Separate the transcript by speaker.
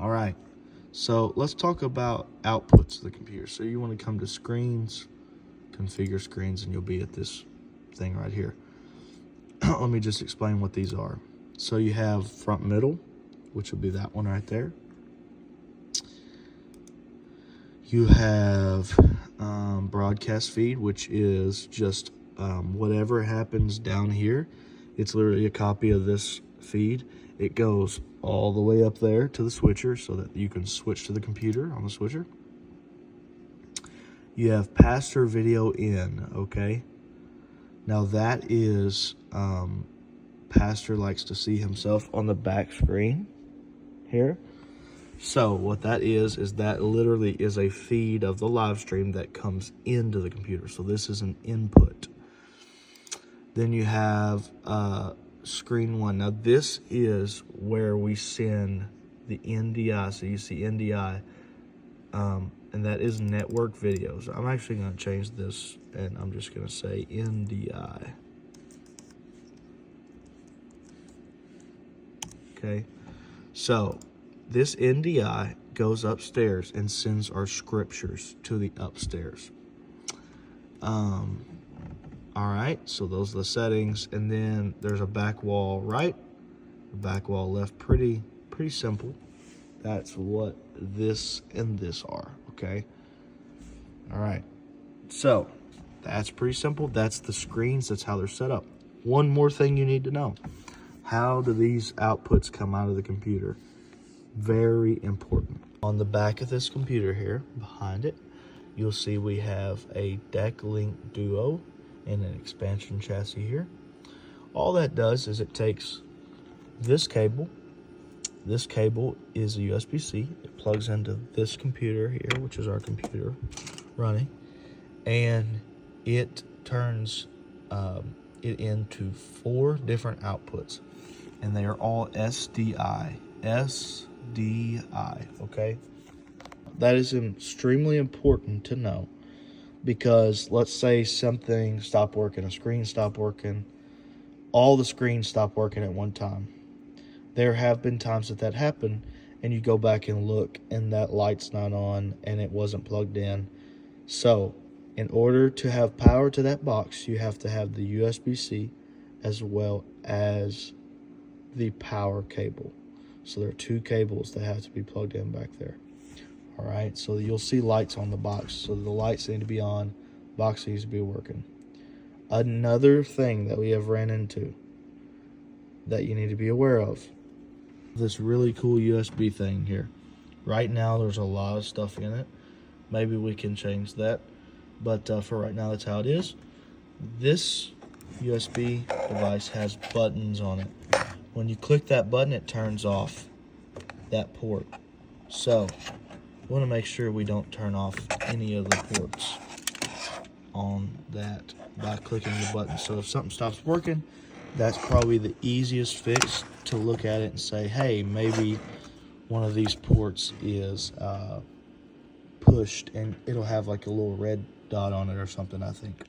Speaker 1: All right, so let's talk about outputs of the computer. So you want to come to screens, configure screens, and you'll be at this thing right here. Let me just explain what these are. So you have front middle, which will be that one right there. You have broadcast feed, which is just whatever happens down here. It's literally a copy of this feed. It goes all the way up there to the switcher so that you can switch to the computer on the switcher. You have pass-through video in, okay? Now that is, Pastor likes to see himself on the back screen here. So what that is that literally is a feed of the live stream that comes into the computer. So this is an input. Then you have screen one. Now this is where we send the NDI. So you see NDI, and that is network videos. I'm actually going to change this, and I'm just going to say NDI. Okay, so this NDI goes upstairs and sends our scriptures to the upstairs. All right, so those are the settings, and then there's a back wall right, a back wall left. Pretty simple. That's what this and this are, okay? All right, so that's pretty simple. That's the screens, that's how they're set up. One more thing you need to know. How do these outputs come out of the computer? Very important. On the back of this computer here, behind it, you'll see we have a Deck Link Duo and an expansion chassis here. All that does is it takes this cable. This cable is a USB-C. It plugs into this computer here, which is our computer running, and it turns it into 4 different outputs, and they are all SDI, okay? That is extremely important to know, because let's say something stopped working, a screen stopped working, all the screens stopped working at one time. There have been times that happened, and you go back and look, and that light's not on, and it wasn't plugged in. So, in order to have power to that box, you have to have the USB-C as well as the power cable. So there are 2 cables that have to be plugged in back there. All right, so you'll see lights on the box. So the lights need to be on, box needs to be working. Another thing that we have ran into that you need to be aware of, this really cool USB thing here. Right now there's a lot of stuff in it. Maybe we can change that, but for right now that's how it is. This USB device has buttons on it. When you click that button, it turns off that port. So we want to make sure we don't turn off any of the ports on that by clicking the button. So if something stops working, that's probably the easiest fix, to look at it and say, hey, maybe one of these ports is pushed, and it'll have like a little red dot on it or something, I think.